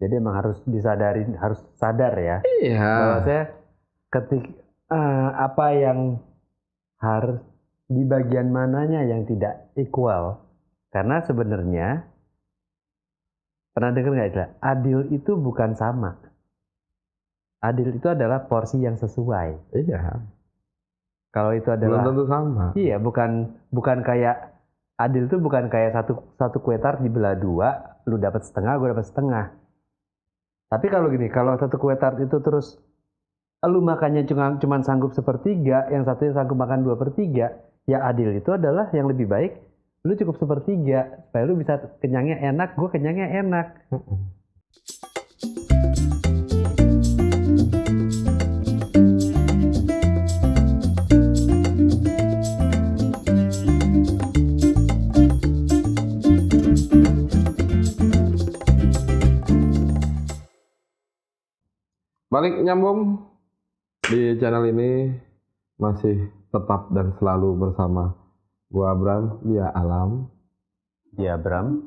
Jadi emang harus disadari, harus sadar ya. Iya. Bahwa saya apa yang harus di bagian mananya yang tidak equal. Karena sebenarnya pernah dengar nggak istilah adil itu bukan sama. Adil itu adalah porsi yang sesuai. Iya. Kalau itu Belum adalah tentu sama. iya, bukan kayak adil itu bukan kayak satu kue tart dibelah dua, lu dapat setengah, gue dapat setengah. Tapi kalau gini, kalau satu kue tart itu terus lu makannya cuma sanggup sepertiga, yang satunya sanggup makan 2/3, ya adil itu adalah yang lebih baik lu cukup sepertiga supaya lu bisa kenyangnya enak, gue kenyangnya enak. Balik nyambung di channel ini masih tetap dan selalu bersama gua Abram, dia Alam. Dia Bram,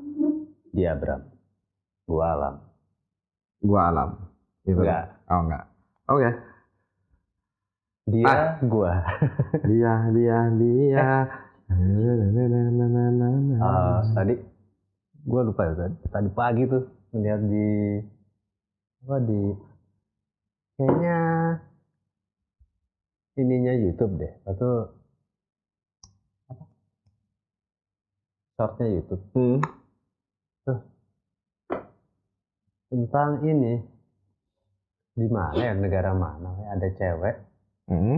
gue Alam. Gua Alam. Gitu. Enggak. Oh enggak. Oke. Dia, gue. Dia. Tadi gue lupa ya, tadi pagi tuh melihat di kayaknya ininya YouTube deh, atau shortnya YouTube tuh tentang ini di mana ya, negara mana ada cewek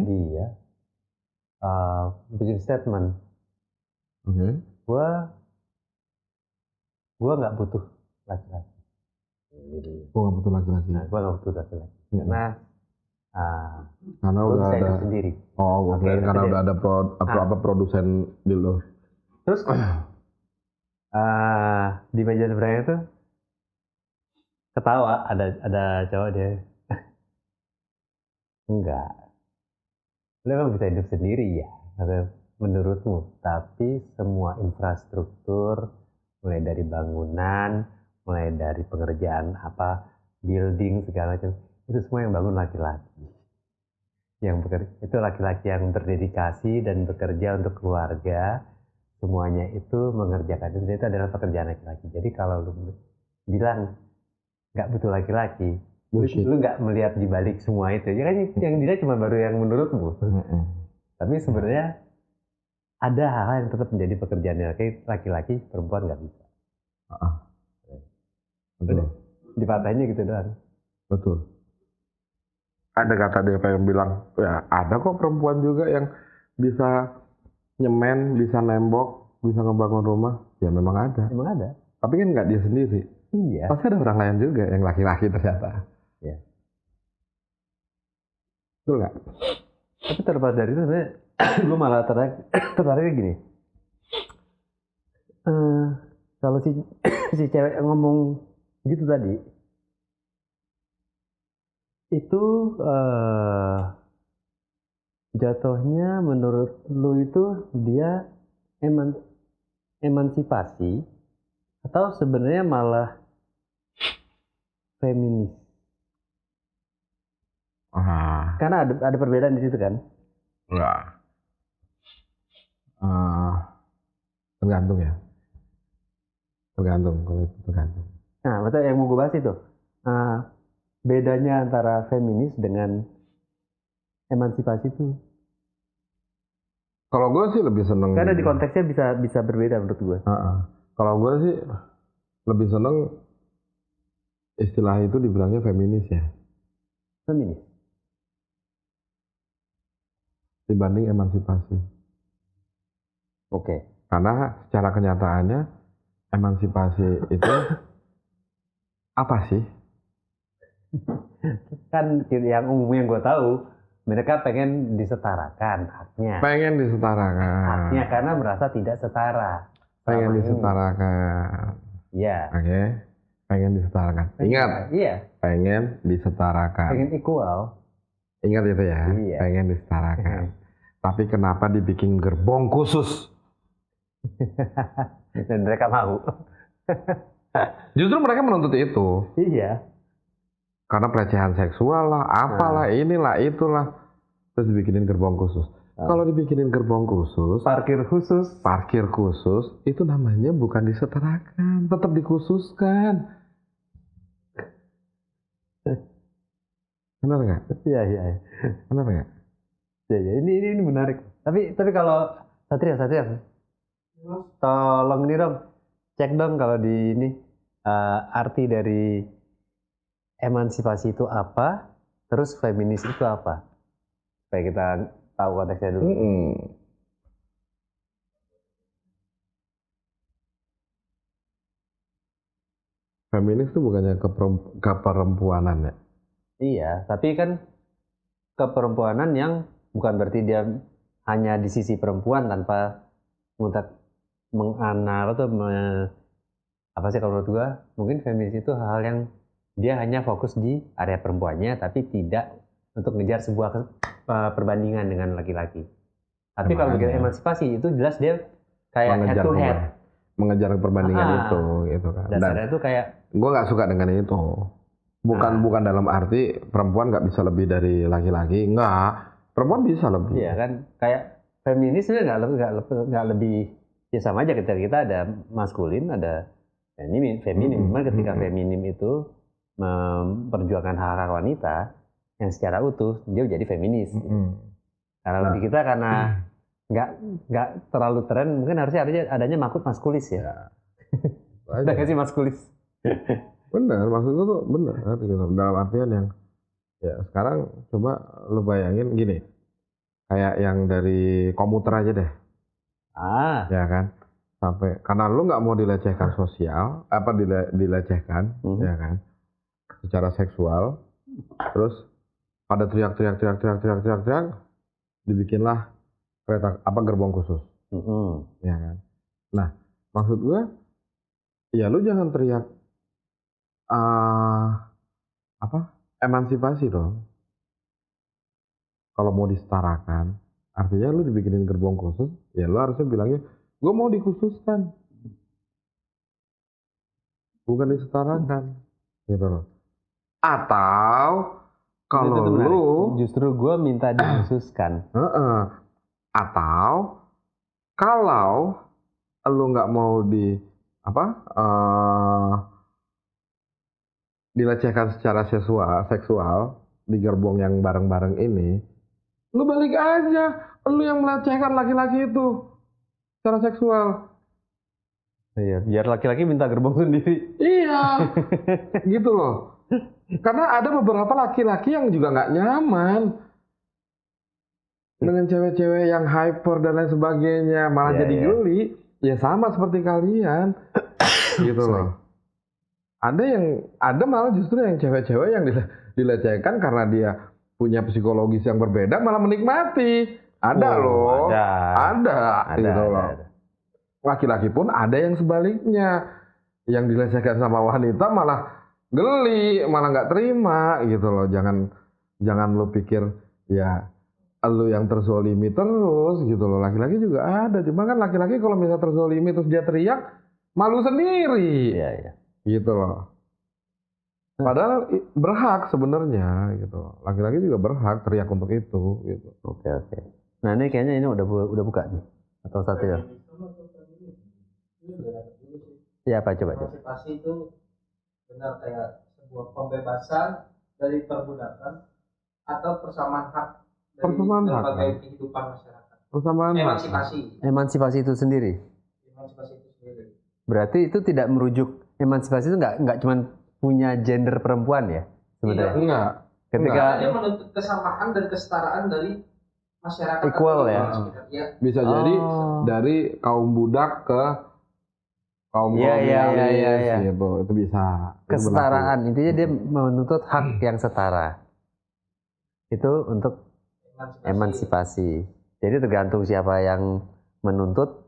dia bikin statement, gua nggak butuh laki-laki. Gua nggak butuh laki-laki. Nah, gua nggak butuh laki-laki karena gua udah bisa ada hidup sendiri. Oh, gua Oke, kirain karena berarti udah ada produsen di lo. Terus di meja seberangnya tuh ketawa, ada cowok dia. Enggak, lu emang bisa hidup sendiri ya, menurutmu, tapi semua infrastruktur, mulai dari bangunan, mulai dari pengerjaan building segala macam, itu semua yang bangun laki-laki. Yang bekerja itu laki-laki yang berdedikasi dan bekerja untuk keluarga. Semuanya itu mengerjakan itu adalah pekerjaan laki-laki. Jadi kalau lu bilang nggak butuh laki-laki, lu nggak melihat di balik semua itu. Ya kan yang dilihat cuma baru yang menurutmu. Tapi sebenarnya ada hal-hal yang tetap menjadi pekerjaan laki-laki, perempuan nggak bisa. Betul. Dipatahinnya gitu doang. Betul. Ada kata dia pengen bilang, ya ada kok perempuan juga yang bisa nyemen, bisa nembok, bisa ngebangun rumah. Ya memang ada. Emang ada. Tapi kan nggak dia sendiri. Iya. Pasti ada orang lain juga yang laki-laki ternyata. Ya. Betul nggak? Tapi terlepas dari itu, gue malah tertarik gini. Kalau si cewek ngomong gitu tadi, itu jatuhnya menurut lu itu dia emansipasi atau sebenarnya malah feminis? Karena ada perbedaan di situ kan? Enggak. Tergantung ya. Tergantung kalau itu tergantung. Nah, betul yang mau gue bahas itu. Bedanya antara feminis dengan emansipasi itu. Kalau gue sih lebih seneng. Karena di konteksnya bisa berbeda menurut gue. Kalau gue sih lebih seneng istilah itu dibilangnya feminis ya. Feminis. Dibanding emansipasi. Oke. Karena secara kenyataannya emansipasi itu apa sih? Kan yang umum yang gue tahu, mereka pengen disetarakan haknya. Pengen disetarakan. Haknya karena merasa tidak setara. Pengen disetarakan. Iya. Oke. Pengen disetarakan. Ingat. Iya. Pengen disetarakan. Pengen equal. Ingat itu ya. Iya. Pengen disetarakan. Tapi kenapa dibikin gerbong khusus? Dan mereka mau. Justru mereka menuntut itu. Iya. Karena pelecehan seksual lah, apalah, inilah, itulah. Terus dibikinin gerbong khusus. Kalau dibikinin gerbong khusus, parkir khusus, itu namanya bukan disetarakan, tetap dikhususkan. Benar nggak? Iya. Benar nggak? Ya, ini menarik. Tapi kalau Satria, tolong nih dong, cek dong kalau di ini arti dari emansipasi itu apa, terus feminis itu apa, supaya kita tahu konteksnya dulu. Feminis itu bukannya keperempuanan ya? Iya, tapi kan keperempuanan yang bukan berarti dia hanya di sisi perempuan tanpa menganal atau apa sih kalau menurut gua, mungkin feminis itu hal yang dia hanya fokus di area perempuannya tapi tidak untuk ngejar sebuah perbandingan dengan laki-laki. Tapi kalau bikin emansipasi itu jelas dia kayak head to head. Mengejar perbandingan itu gitu kan. Dasarnya itu kayak gue nggak suka dengan itu. Bukan dalam arti perempuan nggak bisa lebih dari laki-laki, enggak. Perempuan bisa lebih. Iya kan, kayak feminis itu nggak lebih, ya sama aja kita ada maskulin, ada feminim. Cuman ketika feminim itu memperjuangkan hak-hak wanita yang secara utuh, dia jadi feminis. Karena bagi kita karena nggak terlalu tren, mungkin harusnya adanya maskulis ya. Ada nggak sih maskulis? Benar, maksud gue tuh benar gitu. Dalam artian yang ya sekarang coba lu bayangin gini, kayak yang dari komuter aja deh. Ya kan, sampai karena lu nggak mau dilecehkan sosial, dilecehkan, ya kan, secara seksual, terus pada teriak, dibikinlah kereta gerbong khusus, ya kan. Nah, maksud gue, ya lu jangan teriak emansipasi dong. Kalau mau disetarakan, artinya lu dibikinin gerbong khusus, ya lu harusnya bilangnya, gue mau dikhususkan, bukan disetarakan, gitu loh. Atau kalau lu justru gue minta dikhususkan. Atau kalau lu nggak mau dilecehkan secara seksual di gerbong yang bareng-bareng ini, lu balik aja, lu yang melecehkan laki-laki itu secara seksual. Iya, biar laki-laki minta gerbong sendiri. Iya, gitu loh. Karena ada beberapa laki-laki yang juga nggak nyaman dengan cewek-cewek yang hyper dan lain sebagainya, malah jadi geli. Ya sama seperti kalian, gitu loh. Ada malah justru yang cewek-cewek yang dilecehkan karena dia punya psikologis yang berbeda malah menikmati. Ada loh. Ada gitu loh. Laki-laki pun ada yang sebaliknya. Yang dilecehkan sama wanita malah geli, malah nggak terima gitu loh. Jangan lo pikir ya lo yang terzolimi terus gitu loh. Laki-laki juga ada. Cuma kan laki-laki kalau misalnya terzolimi terus dia teriak, malu sendiri. Iya. Gitu loh. Padahal berhak sebenarnya gitu. Laki-laki juga berhak teriak untuk itu gitu. Oke. Nah, ini kayaknya udah buka nih. Atau satu ya? Iya, apa coba? Emansipasi itu benar kayak sebuah pembebasan dari perbudakan atau persamaan hak dari berbagai kehidupan masyarakat. Persamaan Emansipasi itu sendiri. Berarti itu tidak merujuk, emansipasi itu nggak cuma punya gender perempuan ya sebenarnya. Enggak. Ketika dia menuntut kesamaan dan kesetaraan dari masyarakat equal ya. Bisa jadi dari kaum budak ke kaum kolonialis gitu. Itu bisa. Kesetaraan, intinya dia menuntut hak yang setara. Itu untuk emansipasi. Jadi tergantung siapa yang menuntut.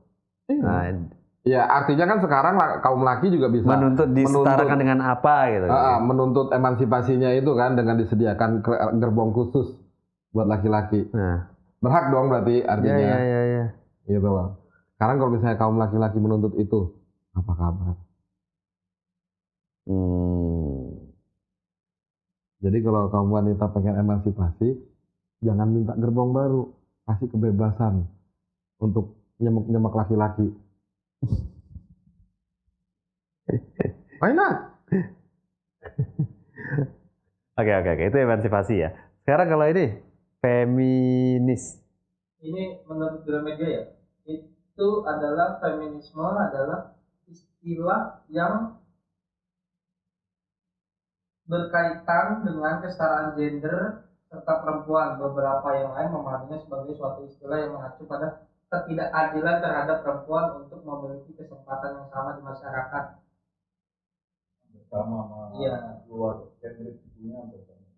Ya artinya kan sekarang kaum laki juga bisa menuntut disetarakan dengan apa gitu. Menuntut emansipasinya itu kan dengan disediakan gerbong khusus buat laki-laki. Berhak dong berarti artinya. Iya. Gitu loh. Sekarang kalau misalnya kaum laki-laki menuntut itu, apa kabar? Jadi kalau kamu wanita pengen emansipasi, jangan minta gerbong baru, kasih kebebasan untuk nyemek-nyemek laki-laki. Why not? Oke. Itu emansipasi ya. Sekarang kalau ini feminis. Ini menurut Gramedia ya, itu adalah feminisme adalah istilah yang berkaitan dengan kesetaraan gender serta perempuan. Beberapa yang lain memahaminya sebagai suatu istilah yang mengacu pada ketidakadilan terhadap perempuan untuk memiliki kesempatan yang sama di masyarakat. Sama luar Cambridge punya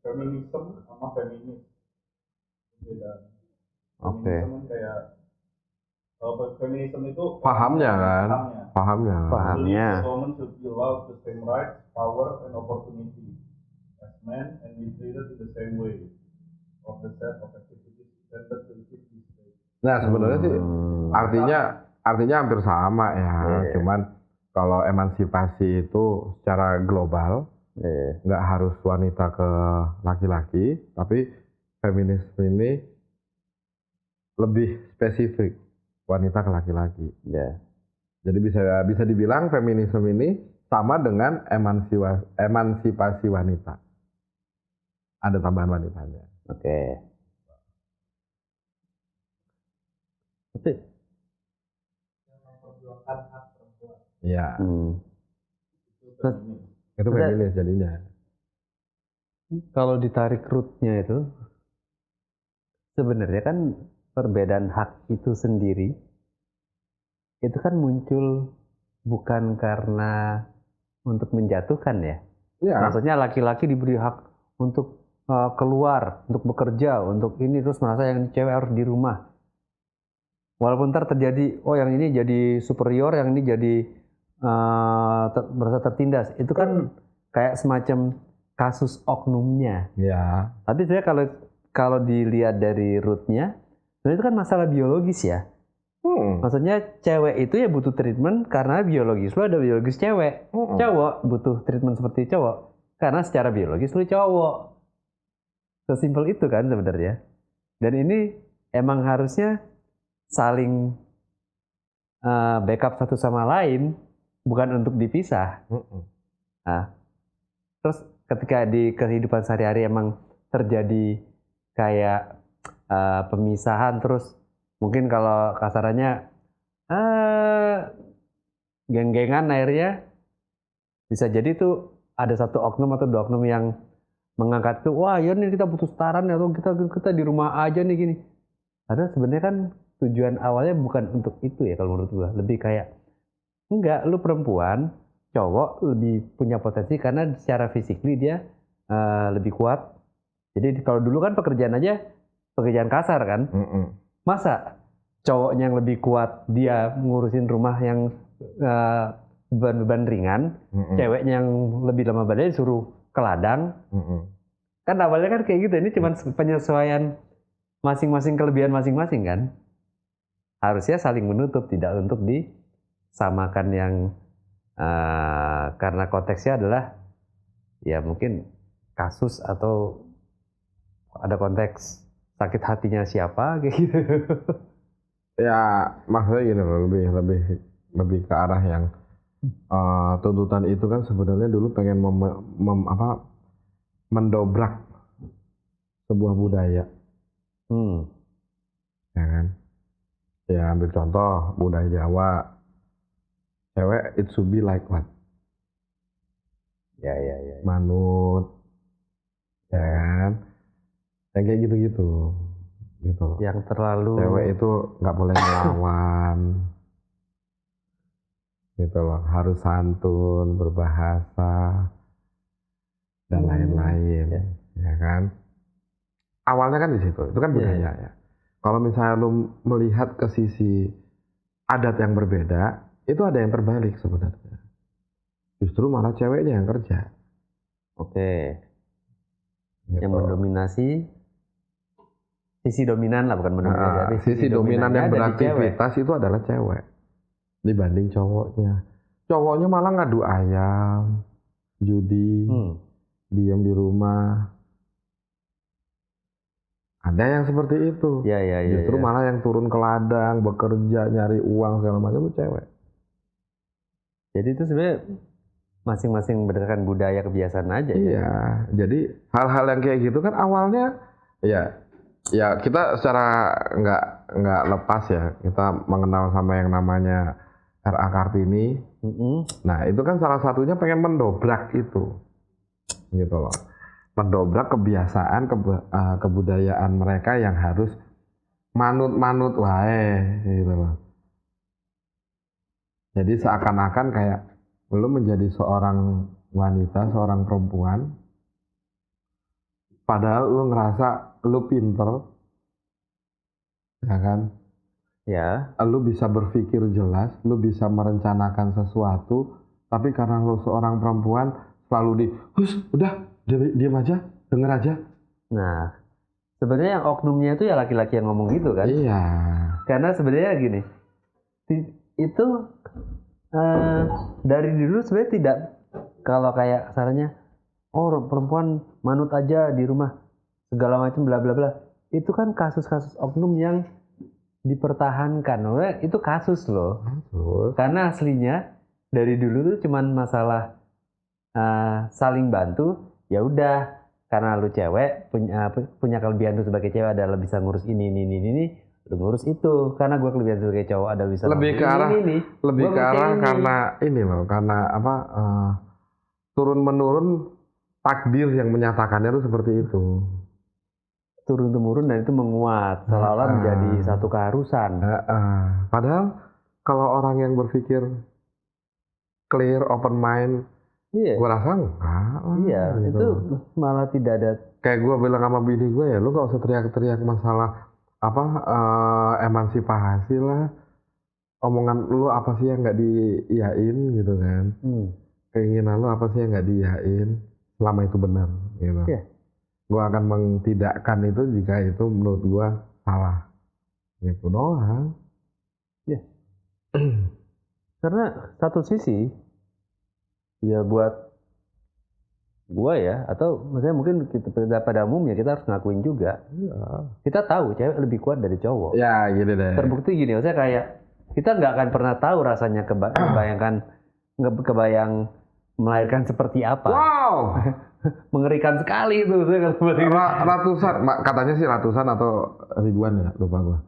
feminisme sama feminis beda. Feminisme kayak kalau feminisme itu pahamnya kan, pahamnya. Women should be allowed the same rights, power, and opportunity as men and be treated in the same way of the set of activities intended to receive this right. Nah sebenarnya sih artinya hampir sama ya, cuman kalau emansipasi itu secara global, nggak harus wanita ke laki-laki, tapi feminisme ini lebih spesifik wanita ke laki-laki. Jadi bisa dibilang feminisme ini sama dengan emansipasi wanita. Ada tambahan wanitanya. Oke. Iya. Itu feminis jadinya. Kalau ditarik rootnya itu, sebenarnya kan perbedaan hak itu sendiri, itu kan muncul bukan karena untuk menjatuhkan ya. Maksudnya laki-laki diberi hak untuk keluar, untuk bekerja, untuk ini, terus merasa yang cewek harus di rumah. Walaupun ntar terjadi, yang ini jadi superior, yang ini jadi merasa tertindas. Itu kan kayak semacam kasus oknumnya. Ya. Tapi saya kalau dilihat dari rootnya, itu kan masalah biologis ya. Maksudnya cewek itu ya butuh treatment karena biologis lu ada biologis cewek. Cowok butuh treatment seperti cowok karena secara biologis lu cowok. Sesimpel itu kan sebenarnya. Dan ini emang harusnya saling backup satu sama lain, bukan untuk dipisah. Nah, terus ketika di kehidupan sehari-hari emang terjadi kayak pemisahan, terus mungkin kalau kasarannya geng-gengan akhirnya bisa jadi tuh ada satu oknum atau dua oknum yang mengangkat tuh, wah ya nih kita butuh setaran atau kita di rumah aja nih gini. Padahal sebenarnya kan tujuan awalnya bukan untuk itu ya kalau menurut gua. Lebih kayak enggak, lu perempuan, cowok lebih punya potensi karena secara fisikly dia lebih kuat. Jadi kalau dulu kan pekerjaan kasar kan. Masa cowoknya yang lebih kuat dia ngurusin rumah yang beban-beban ringan, ceweknya yang lebih lemah badan disuruh ke ladang. Kan awalnya kan kayak gitu, ini cuma penyesuaian masing-masing kelebihan masing-masing kan. Harusnya saling menutup, tidak untuk disamakan yang karena konteksnya adalah ya mungkin kasus atau ada konteks sakit hatinya siapa kayak gitu. Ya maksudnya gini loh, lebih ke arah yang tuntutan itu kan sebenarnya dulu pengen mendobrak sebuah budaya. Ya kan? Ya ambil contoh budaya Jawa, cewek it should be like what? Ya. Manut, ya kan? Yang kayak gitu-gitu, gitu. Yang terlalu cewek itu nggak boleh melawan, gitu loh. Harus santun, berbahasa, dan lain-lain, ya kan? Awalnya kan di situ, itu kan budaya ya. Kalau misalnya lu melihat ke sisi adat yang berbeda, itu ada yang terbalik sebenarnya. Justru malah ceweknya yang kerja. Oke. Gitu. Yang mendominasi sisi dominan lah, bukan mendominasi. Sisi dominan yang beraktivitas itu adalah cewek dibanding cowoknya. Cowoknya malah ngadu ayam, judi, diam di rumah. Ada yang seperti itu. Justru malah yang turun ke ladang, bekerja, nyari uang segala macam itu cewek. Jadi itu sebenarnya masing-masing berdasarkan budaya kebiasaan aja. Iya, jadi hal-hal yang kayak gitu kan awalnya ya kita secara nggak lepas ya kita mengenal sama yang namanya R.A. Kartini. Nah itu kan salah satunya pengen mendobrak itu, gitu loh. Mendobrak kebiasaan kebudayaan mereka yang harus manut-manut wae gitu loh. Jadi seakan-akan kayak lu menjadi seorang wanita, seorang perempuan, padahal lu ngerasa lu pinter, ya kan? Ya. Lu bisa berpikir jelas, lu bisa merencanakan sesuatu, tapi karena lu seorang perempuan selalu udah diam aja, denger aja. Nah, sebenarnya yang oknumnya itu ya laki-laki yang ngomong gitu kan? Iya. Karena sebenarnya gini, itu dari dulu sebenarnya tidak, kalau kayak sarannya, perempuan manut aja di rumah segala macam bla bla bla. Itu kan kasus-kasus oknum yang dipertahankan, itu kasus loh. Karena aslinya dari dulu tuh cuman masalah saling bantu. Ya udah, karena lu cewek punya kelebihan tuh sebagai cewek adalah bisa ngurus ini, lu ngurus itu. Karena gue kelebihan sebagai cowok ada bisa lebih ke arah ini. Lebih ke arah karena ini loh, karena apa turun menurun takdir yang menyatakannya tuh seperti itu. Turun temurun dan itu menguat seolah-olah menjadi satu keharusan. Padahal kalau orang yang berpikir clear, open mind, gue rasa enggak. Iya, gitu. Itu malah tidak ada. Kayak gue bilang sama bini gue ya, lu gak usah teriak-teriak masalah apa emansipasi lah. Omongan lu apa sih yang nggak diiyain gitu kan? Keinginan lu apa sih yang nggak diiyain? Selama itu benar, gitu. Gue akan mentidakkan itu jika itu menurut gue salah. Gitu doang. Karena satu sisi ya buat gua ya, atau maksudnya mungkin kita pada umumnya kita harus ngakuin juga. Kita tahu cewek lebih kuat dari cowok. Ya gitu deh. Terbukti gini, maksudnya kayak kita nggak akan pernah tahu rasanya kebayang melahirkan seperti apa. Wow. Mengerikan sekali itu. Ratusan, katanya sih ratusan atau ribuan ya, lupa gua.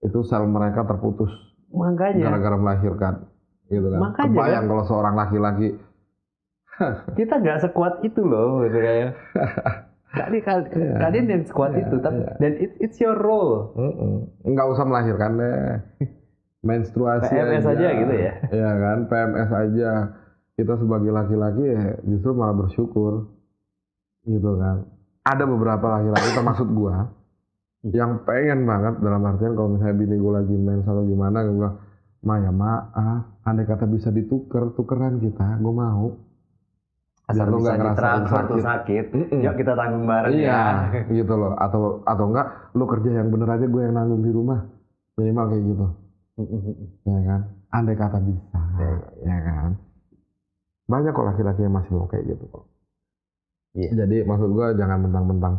Itu sel mereka terputus. Makanya. Gara-gara melahirkan. Gitu kan. Makanya, kebayang kalau seorang laki-laki kita nggak sekuat itu loh gitu kayak. Kalian yang sekuat itu, tapi dan it's your role. Nggak usah melahirkan deh. Menstruasi PMS aja gitu ya. Iya kan, PMS aja. Kita sebagai laki-laki ya justru malah bersyukur. Gitu kan. Ada beberapa laki-laki termasuk gua yang pengen banget, dalam artian kalau misalnya bini gua lagi mens atau gimana, gua bilang, maaf, andai kata bisa tukeran kita, gue mau. Asal bisa ditransfer tuh sakit, yuk kita tanggung bareng ya. Gitu loh. Atau enggak, lu kerja yang bener aja, gue yang nanggung di rumah. Minimal kayak gitu. Ya kan? Andai kata bisa. Ya kan? Banyak kok laki-laki yang masih mau kayak gitu kok. Jadi maksud gue jangan mentang-mentang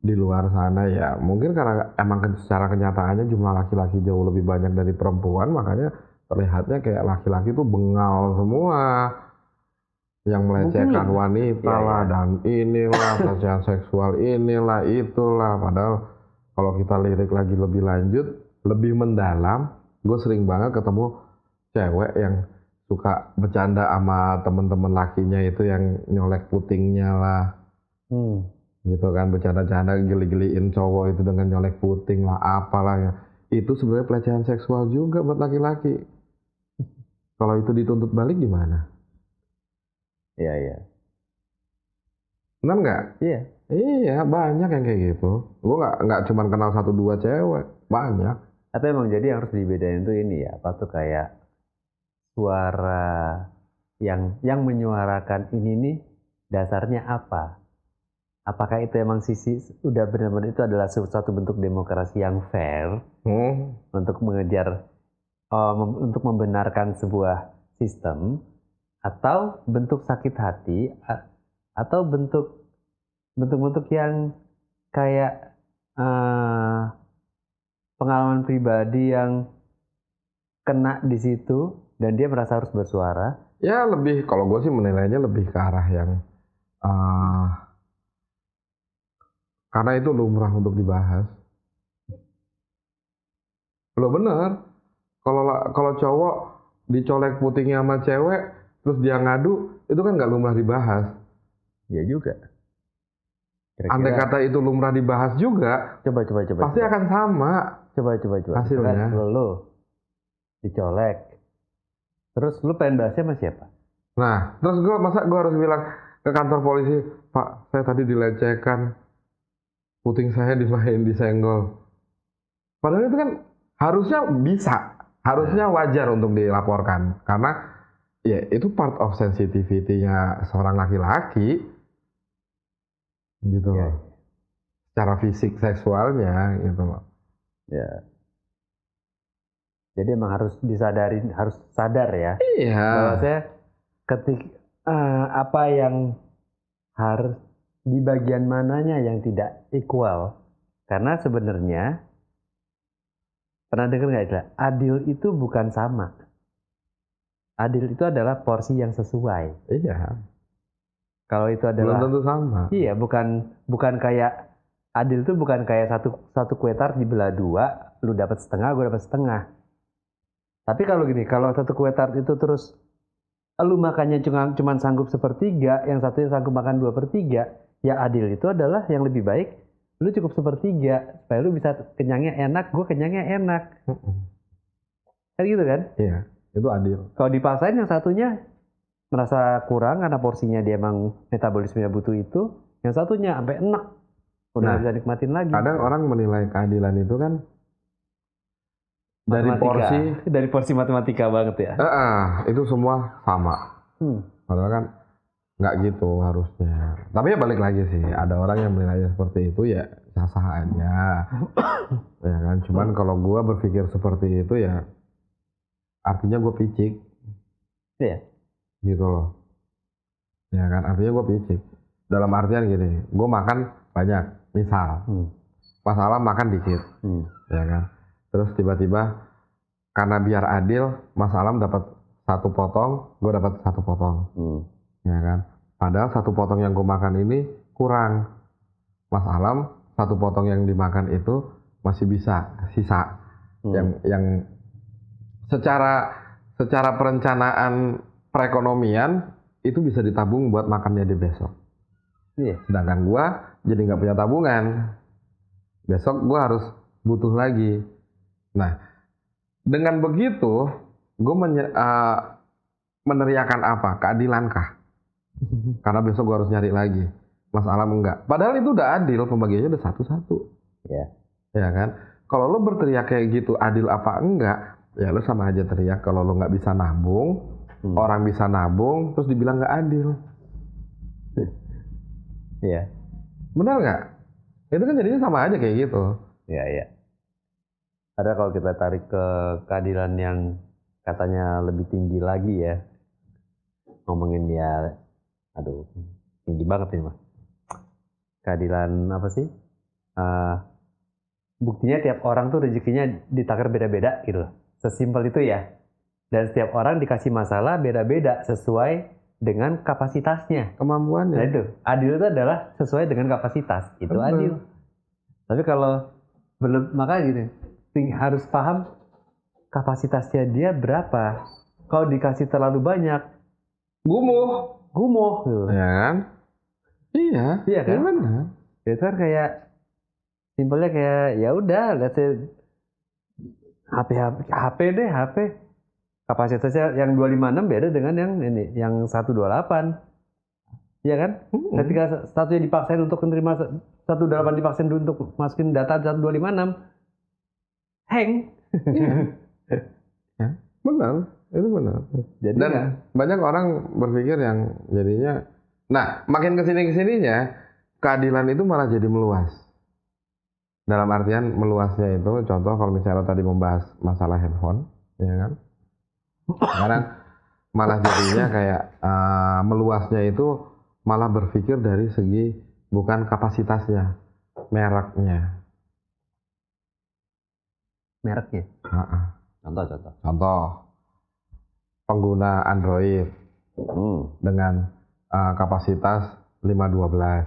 di luar sana ya, mungkin karena emang secara kenyataannya jumlah laki-laki jauh lebih banyak dari perempuan, makanya terlihatnya kayak laki-laki tuh bengal semua, yang melecehkan wanita lah, dan inilah pelecehan seksual inilah itulah. Padahal kalau kita lirik lagi lebih lanjut, lebih mendalam, gue sering banget ketemu cewek yang suka bercanda sama temen-temen lakinya itu yang nyolek putingnya lah. Gitu kan, bercanda-canda gili-giliin cowok itu dengan nyolek puting lah, apalah ya. Itu sebenarnya pelecehan seksual juga buat laki-laki. Kalau itu dituntut balik gimana? Iya. Benar nggak? Iya. Iya, banyak yang kayak gitu. Gue nggak cuma kenal 1-2 cewek, banyak. Tapi emang jadi yang harus dibedain tuh ini ya, apa tuh kayak suara yang menyuarakan ini nih dasarnya apa? Apakah itu emang udah benar-benar itu adalah suatu bentuk demokrasi yang fair untuk mengejar, untuk membenarkan sebuah sistem, atau bentuk sakit hati, atau bentuk yang kayak pengalaman pribadi yang kena di situ dan dia merasa harus bersuara. Ya lebih, kalau gue sih menilainya lebih ke arah yang karena itu lumrah untuk dibahas. Lo bener, kalau cowok dicolek putingnya sama cewek, terus dia ngadu, itu kan nggak lumrah dibahas. Ya juga. Andai kata itu lumrah dibahas juga, coba. pasti akan sama. Coba. Hasilnya. Lo dicolek, terus lu pengen bahasnya sama siapa? Nah, terus masa gue harus bilang ke kantor polisi, Pak, saya tadi dilecehkan, puting saya disenggol. Padahal itu kan harusnya bisa, harusnya wajar untuk dilaporkan, karena ya itu part of sensitivity-nya seorang laki-laki, gitu loh. Secara fisik seksualnya, gitu loh. Ya. Jadi emang harus disadari, harus sadar ya. Iya. Bahwa saya apa yang harus di bagian mananya yang tidak equal. Karena sebenarnya pernah dengar nggak istilah adil itu bukan sama. Adil itu adalah porsi yang sesuai. Iya. Kalau itu adalah belum tentu sama. Iya, bukan kayak adil itu bukan kayak satu kue tart dibelah dua, lu dapat setengah, gue dapat setengah. Tapi kalau gini, kalau satu kue tart itu terus lu makannya cuma sanggup sepertiga, yang satunya sanggup makan 2/3, ya adil itu adalah yang lebih baik lu cukup sepertiga supaya lu bisa kenyangnya enak, gue kenyangnya enak. Kan gitu kan? Iya, itu adil. Kalau dipaksain yang satunya merasa kurang karena porsinya dia emang metabolismenya butuh itu, yang satunya sampai enak, udah nggak bisa nikmatin lagi. Kadang orang menilai keadilan itu kan dari porsi matematika banget ya. Itu semua sama. Padahal kan nggak gitu harusnya. Tapi ya balik lagi sih, ada orang yang menilainya seperti itu ya sah-sah aja. Ya kan, cuman kalau gua berpikir seperti itu ya artinya gue picik. Iya. Gitu loh. Ya kan, artinya gue picik. Dalam artian gini, gue makan banyak, misal. Mas Alam makan dikit. Ya kan. Terus tiba-tiba karena biar adil, Mas Alam dapat 1 potong, gue dapat 1 potong. Ya kan. Padahal 1 potong yang gue makan ini kurang. Mas Alam 1 potong yang dimakan itu masih bisa sisa. Yang secara perencanaan perekonomian itu bisa ditabung buat makannya di besok. Iya. Sedangkan gue jadi nggak punya tabungan. Besok gue harus butuh lagi. Nah, dengan begitu, gue meneriakan apa? Keadilankah? Karena besok gue harus nyari lagi. Mas Alam enggak. Padahal itu udah adil, pembagiannya udah 1-1. Ya. Ya kan? Kalau lo berteriak kayak gitu, adil apa enggak? Ya lo sama aja teriak kalau lo nggak bisa nabung, orang bisa nabung, terus dibilang nggak adil. Iya. Benar nggak? Itu kan jadinya sama aja kayak gitu. Iya. Ada kalau kita tarik ke keadilan yang katanya lebih tinggi lagi ya, ngomongin ya, aduh, tinggi banget ini mah. Keadilan apa sih? Buktinya tiap orang tuh rezekinya ditakar beda-beda gitu loh. Sesimpel itu ya. Dan setiap orang dikasih masalah beda-beda sesuai dengan kapasitasnya. Kemampuannya. Nah itu, adil itu adalah sesuai dengan kapasitas. Itu adil. Tapi kalau belum, makanya gini, harus paham kapasitasnya dia berapa. Kalau dikasih terlalu banyak, gumuh gitu. Ya kan? Iya kan? Ya benar. Itu kan kayak simpelnya kayak ya udah, let's say HP kapasitasnya yang 256 beda dengan yang 128. Iya kan? Ketika satunya dipaksain untuk menerima 128 dipaksain untuk masukin data 126, hang. Ya, benar, itu benar. Jadi dan banyak orang berpikir yang jadinya, nah makin kesininya keadilan itu malah jadi meluas. Dalam artian meluasnya itu, contoh kalau misalnya tadi membahas masalah handphone, ya kan? Sekarang malah jadinya kayak meluasnya itu malah berpikir dari segi bukan kapasitasnya, mereknya. Mereknya. Heeh. Contoh. Contoh, pengguna Android dengan kapasitas 512.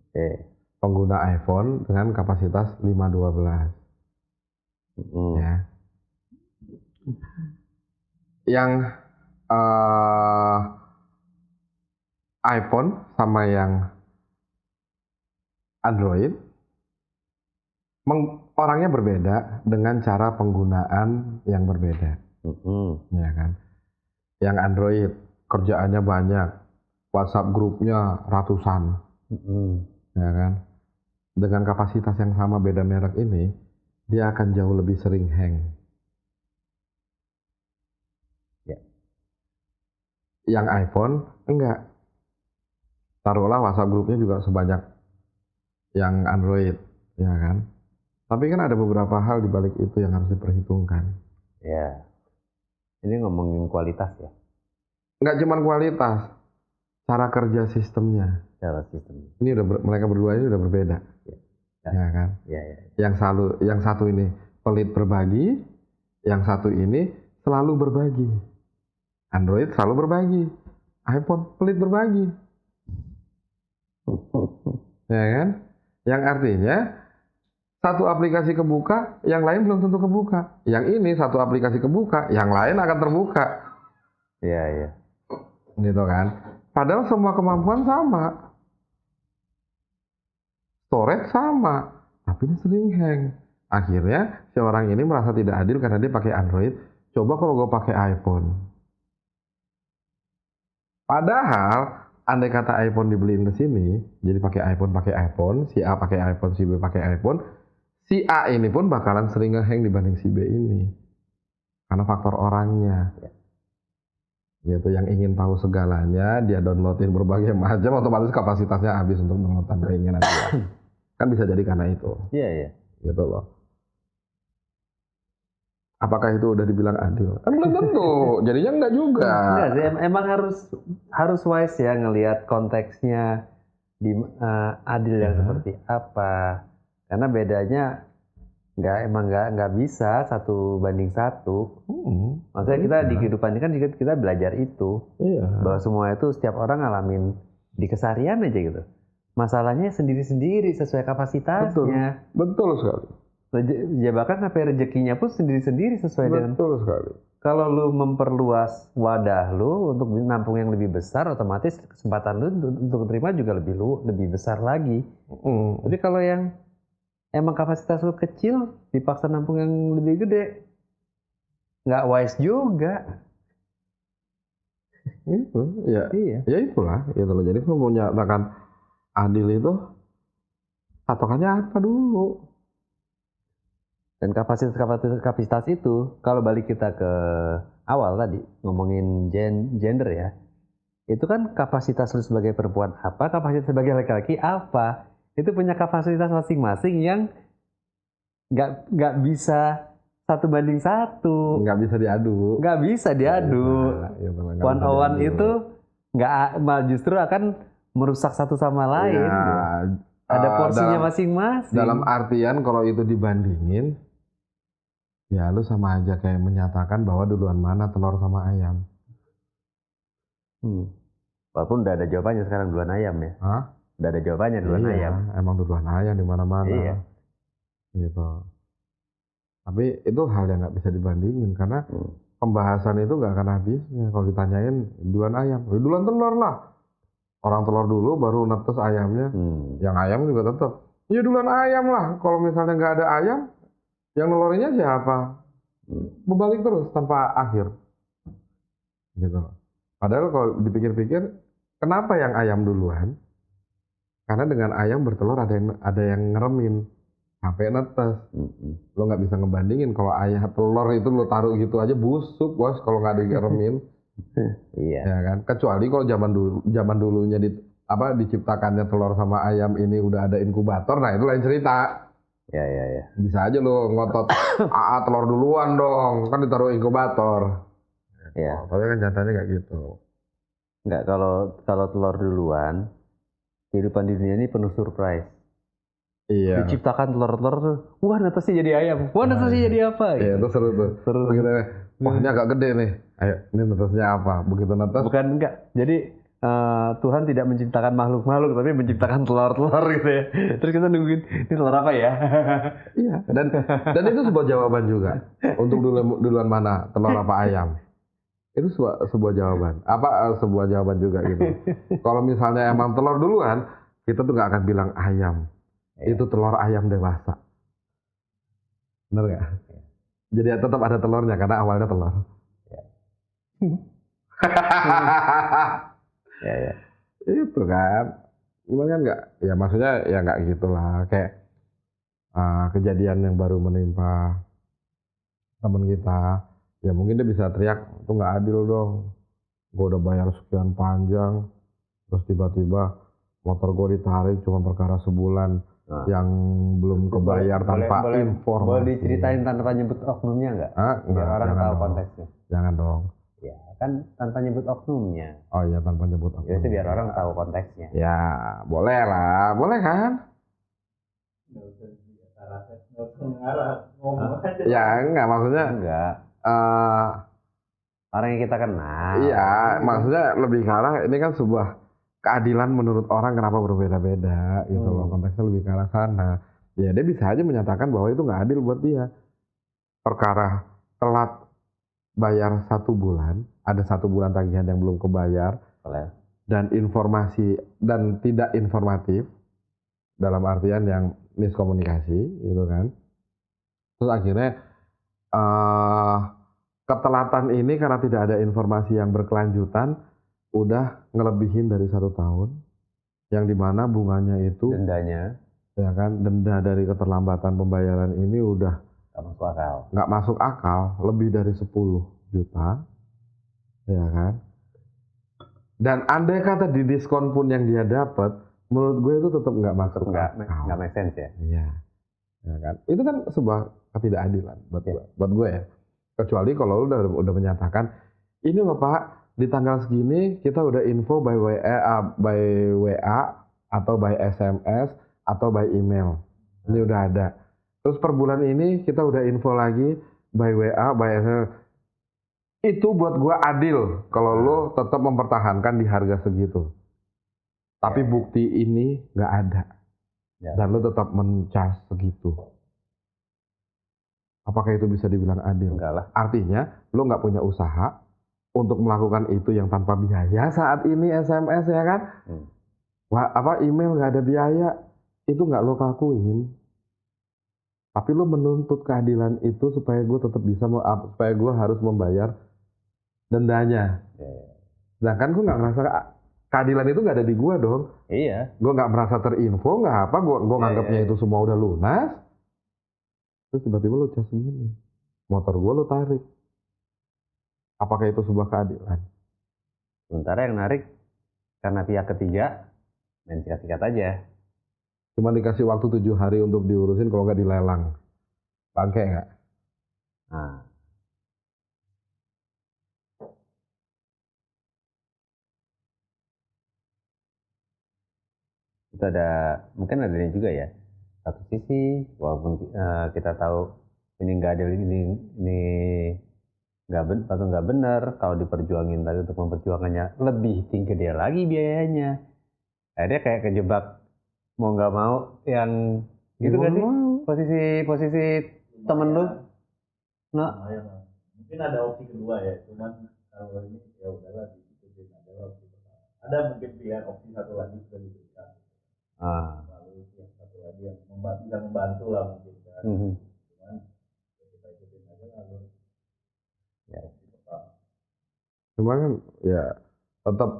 Oke. Pengguna iPhone dengan kapasitas 512. Ya. Yang iPhone sama yang Android orangnya berbeda dengan cara penggunaan yang berbeda. Ya kan? Yang Android kerjaannya banyak, WhatsApp grupnya ratusan, ya kan? Dengan kapasitas yang sama beda merek ini, dia akan jauh lebih sering hang. Ya. Yang iPhone enggak. Taruhlah WhatsApp grupnya juga sebanyak yang Android, ya kan? Tapi kan ada beberapa hal di balik itu yang harus diperhitungkan. Ya. Ini ngomongin kualitas ya. Nggak cuma kualitas, cara kerja sistemnya. Cara sistem. Ini mereka berdua ini udah berbeda, ya kan? Ya. Yang satu ini pelit berbagi, yang satu ini selalu berbagi. Android selalu berbagi, iPhone pelit berbagi, ya kan? Yang artinya satu aplikasi kebuka, yang lain belum tentu kebuka. Yang ini satu aplikasi kebuka, yang lain akan terbuka. Iya. Gitu kan? Padahal semua kemampuan sama. Storage sama, tapi dia sering hang. Akhirnya si orang ini merasa tidak adil karena dia pakai Android. Coba kalau gue pakai iPhone. Padahal andai kata iPhone dibeliin ke sini, jadi pakai iPhone, si A pakai iPhone, si B pakai iPhone, si A ini pun bakalan sering ngehang dibanding si B ini. Karena faktor orangnya. Gitu, yang ingin tahu segalanya, dia downloadin berbagai macam, otomatis kapasitasnya habis untuk downloadan keinginan dia. Kan bisa jadi karena itu. Iya. Gitu loh. Apakah itu udah dibilang adil? Kan belum tentu. Jadinya enggak juga. Enggak sih, emang harus wise ya ngelihat konteksnya di adil yang seperti apa. Karena bedanya nggak bisa 1:1. Maksudnya kita di kehidupan ini kan juga kita belajar itu. Iya. Bahwa semua itu setiap orang ngalamin di keseharian aja gitu. Masalahnya sendiri-sendiri sesuai kapasitasnya. Betul sekali. Ya bahkan sampai rezekinya pun sendiri-sendiri sesuai dengan. Betul sekali. Kalau lu memperluas wadah lu untuk nampung yang lebih besar, otomatis kesempatan lu untuk terima juga lebih besar lagi. Tapi kalau yang emang kapasitas lu kecil, dipaksa nampung yang lebih gede, nggak wise juga. Itu, ya. Iya. Ya itulah, gitu loh. Jadi kalau mau menyatakan adil itu, patokannya apa dulu? Dan kapasitas itu, kalau balik kita ke awal tadi, ngomongin gender ya, itu kan kapasitas lu sebagai perempuan apa, kapasitas sebagai laki-laki apa, itu punya kapasitas masing-masing yang nggak bisa 1:1. Nggak bisa diadu. Nggak bisa diadu. One on one itu malah justru akan merusak satu sama lain. Ya, ada porsinya masing-masing. Dalam artian kalau itu dibandingin, ya lu sama aja kayak menyatakan bahwa duluan mana telur sama ayam. Walaupun udah ada jawabannya sekarang, duluan ayam ya. Hah? Udah ada jawabannya duluan ayam. Emang duluan ayam di mana-mana. Iya. Gitu. Tapi itu hal yang nggak bisa dibandingin karena pembahasan itu nggak akan habisnya. Kalau ditanyain duluan ayam, duluan telur lah. Orang telur dulu baru netes ayamnya. Yang ayam juga tetap. Ya duluan ayam lah. Kalau misalnya nggak ada ayam, yang nelorinnya siapa? Berbalik terus tanpa akhir. Gitu. Padahal kalau dipikir-pikir, kenapa yang ayam duluan? Karena dengan ayam bertelur ada yang ngeremin sampai netes. Lo nggak bisa ngebandingin kalau ayam telur itu lo taruh gitu aja busuk bos kalau nggak diremin. Iya. Ya kan. Kecuali kalau zaman dulunya diciptakannya telur sama ayam ini udah ada inkubator, nah itu lain cerita. Ya. Bisa aja lo ngotot telur duluan dong, kan ditaruh inkubator. Iya. Tapi kan nyatanya nggak gitu. Enggak, kalau telur duluan, kehidupan di dunia ini penuh surprise. Iya. Diciptakan telur-telur tuh, wah netasnya jadi ayam, wah netasnya jadi apa Iya, gitu. itu seru tuh. Seru. Begitu, wah ini agak gede nih. Ayo, ini netasnya apa? Begitu netas. Bukan enggak. Jadi Tuhan tidak menciptakan makhluk-makhluk, tapi menciptakan telur-telur gitu ya. Terus kita nungguin, ini telur apa ya? Iya. Dan itu sebuah jawaban juga. Untuk duluan mana, telur apa ayam? Itu sebuah jawaban. Sebuah jawaban juga gitu. Kalau misalnya emang telur duluan, kita tuh nggak akan bilang ayam. Itu telur ayam dewasa. Bener nggak? Jadi tetap ada telurnya karena awalnya telur. Ya. Itu kan. Cuma kan nggak, ya maksudnya ya nggak gitulah. Kayak kejadian yang baru menimpa teman kita. Ya mungkin dia bisa teriak, itu nggak adil dong. Gue udah bayar sekian panjang, terus tiba-tiba motor gue ditarik cuma perkara sebulan. Yang belum kebayar tanpa informasi. Boleh diceritain tanpa nyebut oknumnya nggak? Biar orang tahu konteksnya. Jangan dong. Ya kan tanpa nyebut oknumnya. Oh iya, tanpa nyebut oknumnya. Biasanya biar orang tahu konteksnya. Ya boleh lah, boleh kan? Nggak usah ngarah, ngomong aja. Ya enggak, maksudnya Enggak. Orang yang kita kenal. Iya, maksudnya lebih ke arah ini kan sebuah keadilan menurut orang kenapa berbeda-beda gitu loh, konteksnya lebih ke arah sana. Ya dia bisa aja menyatakan bahwa itu nggak adil buat dia. Perkara telat bayar 1 bulan, ada 1 bulan tagihan yang belum kebayar, dan informasi dan tidak informatif dalam artian yang miskomunikasi gitu kan. Terus akhirnya ketelatan ini karena tidak ada informasi yang berkelanjutan udah ngelebihin dari 1 tahun, yang dimana bunganya itu dendanya, ya kan, denda dari keterlambatan pembayaran ini udah nggak masuk akal, lebih dari 10 juta, ya kan. Dan andai kata di diskon pun yang dia dapat, menurut gue itu tetap nggak masuk akal. Nggak make sense ya. Iya, ya kan. Itu kan sebuah ketidakadilan buat gue ya. Kecuali kalau lu udah menyatakan, ini loh Pak, di tanggal segini kita udah info by WA atau by SMS atau by email. Ini udah ada. Terus per bulan ini kita udah info lagi by WA, by SMS. Itu buat gua adil kalau lo tetap mempertahankan di harga segitu. Tapi bukti ini nggak ada. Dan lo tetap men-charge segitu. Apakah itu bisa dibilang adil? Enggak lah. Artinya lo nggak punya usaha untuk melakukan itu yang tanpa biaya saat ini, SMS ya kan? Email nggak ada biaya, itu nggak lo lakuin. Tapi lo menuntut keadilan itu supaya gue tetap bisa, supaya gue harus membayar dendanya. Sedangkan gue nggak merasa keadilan itu nggak ada di gue dong. Iya. Gue nggak merasa terinfo, nggak apa, gue nganggapnya itu semua udah lunas. Terus tiba-tiba lo cas gini, motor gue lo tarik. Apakah itu sebuah keadilan? Sementara yang narik karena pihak ketiga main sikat-sikat aja. Cuma dikasih waktu 7 hari untuk diurusin, kalau nggak dilelang. Bangke nggak? Nah. Itu mungkin ada ini juga ya. Satu sisi, walaupun kita tahu ini nggak adil, ini nggak benar, kalau diperjuangin tadi untuk memperjuangannya lebih tinggi dia lagi biayanya. Akhirnya kayak kejebak mau nggak mau yang gitu kan sih posisi temen lu. Nah, mungkin ada opsi kedua ya, cuman kalau ini ya udahlah diikutin aja lah opsi pertama. Ada mungkin pilihan opsi satu lagi sudah diberikan. Lalu yang satu lagi yang bisa membantu lah mungkin kan. Cuman ya kita ikutin aja lah ya opsi pertama. Cuma kan ya tetap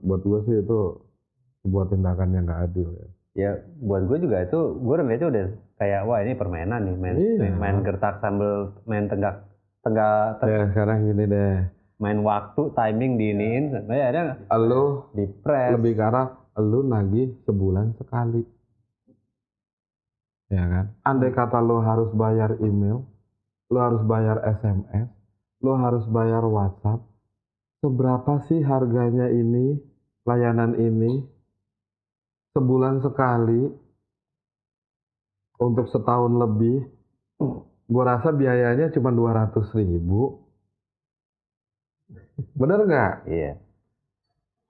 buat gue sih itu sebuah tindakan yang nggak adil ya. Ya buat gue juga itu, gue ngeliatnya udah kayak wah ini permainan nih, main gertak sambil main tenggak. Ya sekarang gini deh. Main waktu, timing diiniin, sampai ada lu dipres. Lebih ke arah lu nagih sebulan sekali. Ya kan? Andai kata lu harus bayar email, lu harus bayar SMS, lo harus bayar WhatsApp. Seberapa sih harganya ini, layanan ini? Sebulan sekali, untuk setahun lebih. Gue rasa biayanya cuma 200.000. Bener nggak? Iya.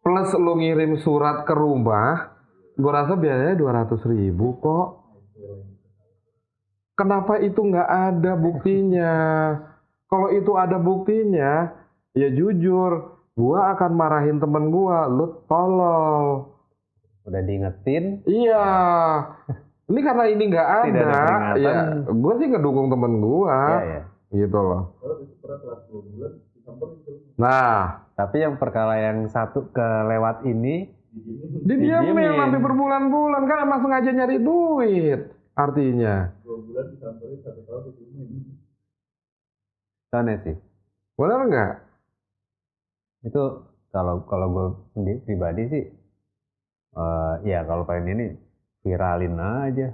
Plus lo ngirim surat ke rumah, gue rasa biayanya 200.000 kok. Kenapa itu nggak ada buktinya? Kalau itu ada buktinya, ya jujur, gue akan marahin temen gue, lu tolol. Udah diingetin. Iya. Ini karena ini nggak Tidak ada ada, peringatan. ya gue sih ngedukung temen gue, Iya. gitu loh. Kalau itu pernah telat 2 bulan disamperin terus. Nah, Tapi yang perkara yang satu kelewat ini, didiamin Didiemin. sampai berbulan-bulan kan emang sengaja nyari duit, artinya. 2 bulan disamperin 1 tahun didiemin. aneh sih. Benar nggak? Itu kalau gue sendiri pribadi sih, ya kalau pengen ini viralin aja.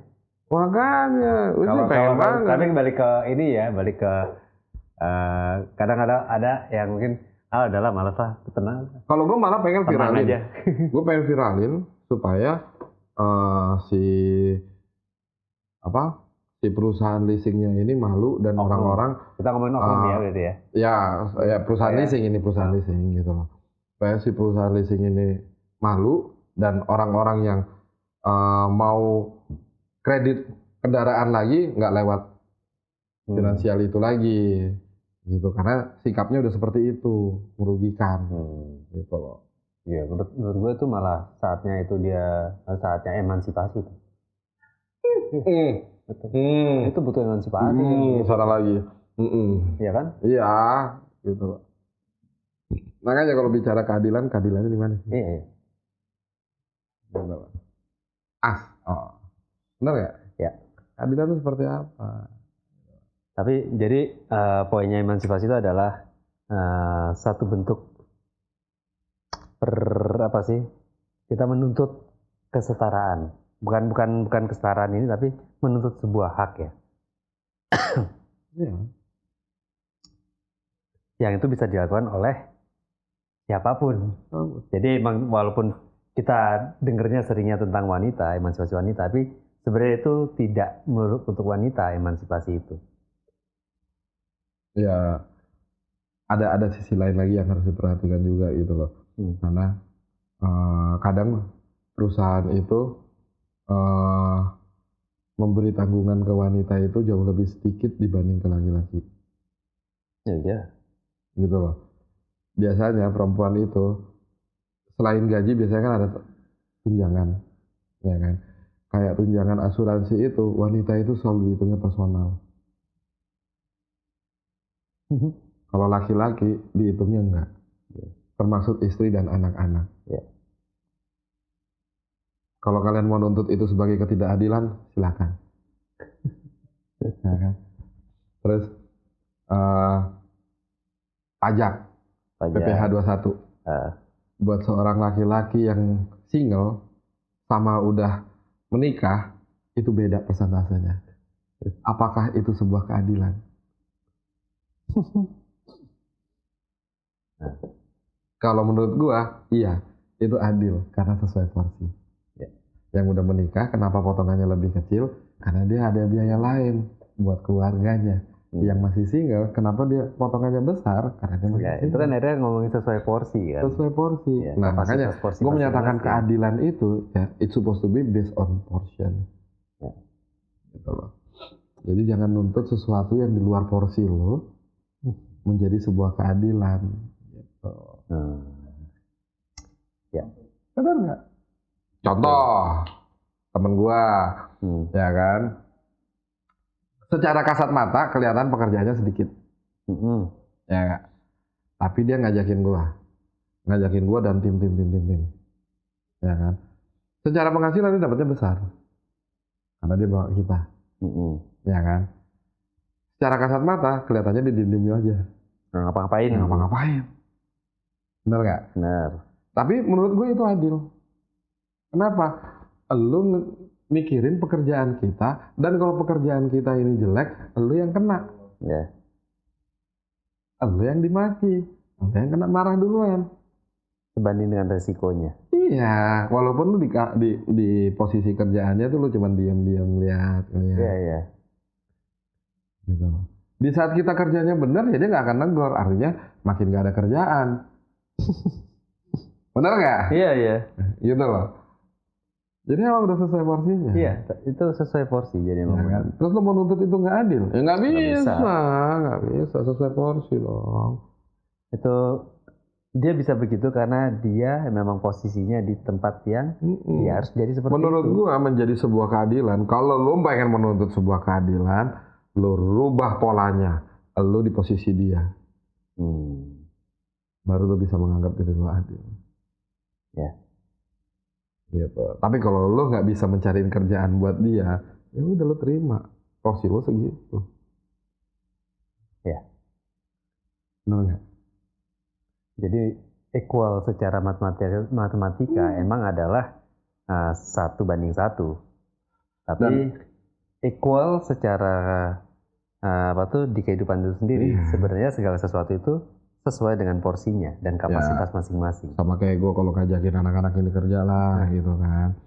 Makanya, gue sih Kalau pengen banget. tapi balik ke ini ya, balik ke kadang-kadang ada yang mungkin udahlah malas lah, tenang Kalau gue malah pengen tenang viralin. aja. Gue pengen viralin supaya si perusahaan leasingnya ini malu dan Oknum. orang-orang Kita ngomongin oknum ya berarti ya. ya perusahaan Ya. leasing ini perusahaan leasing gitu loh. Supaya si perusahaan leasing ini malu dan orang-orang yang mau kredit kendaraan lagi nggak lewat finansial itu lagi gitu, karena sikapnya udah seperti itu, merugikan gitu loh. Iya, menurut gue tuh malah saatnya emansipasi tuh. Itu butuh emansipasi. Sana lagi. Iya kan? Iya, gitu loh. Makanya kalau bicara keadilan, keadilannya di mana sih? Iya. Gitu loh. Benar nggak? Ya. Keadilan itu seperti apa? Tapi jadi poinnya emansipasi itu adalah satu bentuk kita menuntut kesetaraan. Bukan kesetaraan ini, tapi menuntut sebuah hak ya. Iya. Yang itu bisa dilakukan oleh siapapun. Jadi walaupun kita dengernya seringnya tentang wanita, emansipasi wanita, tapi sebenarnya itu tidak melulu untuk wanita emansipasi itu. Ya, ada sisi lain lagi yang harus diperhatikan juga gitu loh. Karena kadang perusahaan itu memberi tanggungan ke wanita itu jauh lebih sedikit dibanding ke laki-laki. Iya. Gitu loh. Biasanya perempuan itu selain gaji biasanya kan ada tunjangan, ya kan? Kayak tunjangan asuransi itu wanita itu selalu dihitungnya personal. Kalau laki-laki dihitungnya enggak, termasuk istri dan anak-anak. Ya. Kalau kalian mau nuntut itu sebagai ketidakadilan, silakan. Ya kan? Terus pajak PPh 21 buat seorang laki-laki yang single sama udah menikah itu beda persentasenya. Apakah itu sebuah keadilan? Kalau menurut gua, iya, itu adil karena sesuai porsi. Yang udah menikah, kenapa potongannya lebih kecil? Karena dia ada biaya lain buat keluarganya. Yang masih single, kenapa dia potongannya besar? Karena dia masih single. Itu kan akhirnya ngomongin sesuai porsi kan. Sesuai porsi. Ya, Nah makanya porsi gue menyatakan masing-masing. keadilan itu, ya, it's supposed to be based on portion. Ya. Gitu loh. Jadi jangan nuntut sesuatu yang di luar porsi lo menjadi sebuah keadilan. Gitu. Ya. Benar nggak? Contoh, temen gua, ya kan, secara kasat mata kelihatan pekerjaannya sedikit, ya nggak? Tapi dia ngajakin gua dan tim, ya kan. Secara penghasilan dia dapatnya besar, karena dia bawa kita, ya kan. Secara kasat mata kelihatannya dia diem aja, ngapa-ngapain, bener nggak? Benar. Tapi menurut gue itu adil. Kenapa? Lu mikirin pekerjaan kita, dan kalau pekerjaan kita ini jelek, lu yang kena. Ya. lu yang dimaki, lu yang kena marah duluan. Sebanding dengan resikonya. Iya, walaupun lu di posisi kerjaannya tuh lu cuma diam-diam lihat. Iya. Gitu. Di saat kita kerjanya benar, ya dia nggak akan negor. Artinya makin nggak ada kerjaan. Benar nggak? Iya. Gitu loh. Jadi emang udah sesuai porsinya. Iya, itu sesuai porsi jadi Ya kan? Terus lo mau nuntut itu nggak adil? Ya nggak bisa. Nggak bisa sesuai porsi dong. Itu dia bisa begitu karena dia memang posisinya di tempat yang dia harus jadi seperti menurut itu. Gua menjadi sebuah keadilan. Kalau lo pengen menuntut sebuah keadilan, lo rubah polanya. Lo di posisi dia. Baru lo bisa menganggap diri lo adil. Ya. Gitu. Tapi kalau lo nggak bisa mencariin kerjaan buat dia, ya udah lo terima porsi lo segitu. Ya. Benar nggak? Jadi equal secara matematika emang adalah 1:1. Tapi equal secara di kehidupan itu sendiri. Sebenarnya segala sesuatu itu sesuai dengan porsinya dan kapasitas masing-masing. Sama kayak gue kalau ngajakin anak-anak ini kerja lah gitu kan.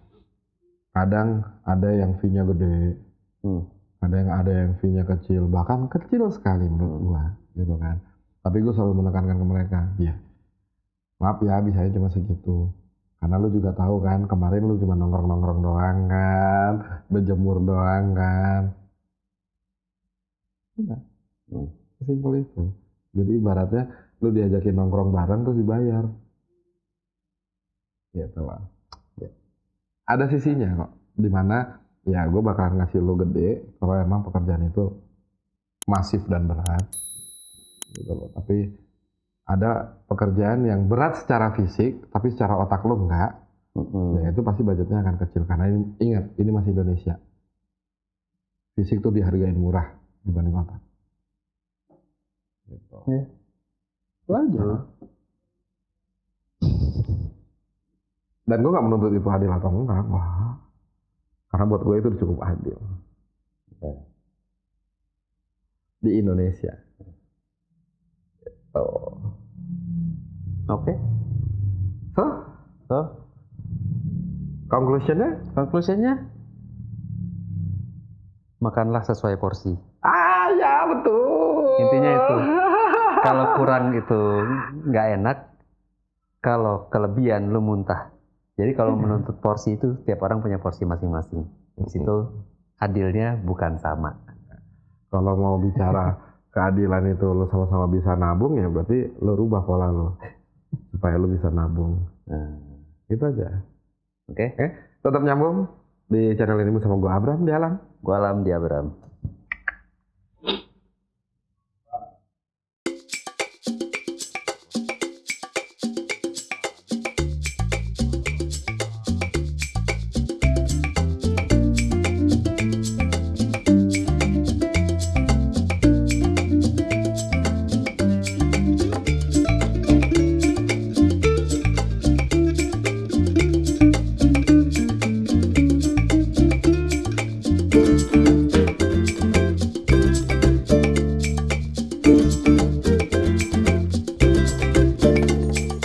Kadang ada yang fee-nya gede, ada yang fee-nya kecil, bahkan kecil sekali menurut gue gitu kan. Tapi gue selalu menekankan ke mereka, ya maaf ya bisanya cuma segitu. Karena lu juga tahu kan kemarin lu cuma nongkrong-nongkrong doang kan, berjemur doang kan. Udah, simpel itu. Jadi ibaratnya lu diajakin nongkrong bareng terus dibayar. Gitu lah. Ya. Ada sisinya kok, dimana ya gue bakal ngasih lu gede kalau emang pekerjaan itu masif dan berat. Gitu loh. Tapi ada pekerjaan yang berat secara fisik, tapi secara otak lu enggak. Ya itu pasti budgetnya akan kecil karena ingat ini masih Indonesia. Fisik tuh dihargain murah dibanding otak. Gitu. Ya. Wajar. Dan gue gak menuntut itu adil atau enggak. Wah. Karena buat gue itu cukup adil. Di Indonesia. Gitu. Oke. So? Conclusionnya? Makanlah sesuai porsi. Ya betul. Intinya itu. Kalau kurang itu nggak enak. Kalau kelebihan lu muntah. Jadi kalau menuntut porsi itu tiap orang punya porsi masing-masing. Di situ adilnya bukan sama. Kalau mau bicara keadilan itu lu sama-sama bisa nabung ya berarti lu rubah pola lu supaya lu bisa nabung. Itu aja. Oke. Tetap nyambung di channel ini bersama gue Abram di Alam. Gue Alam di Abram.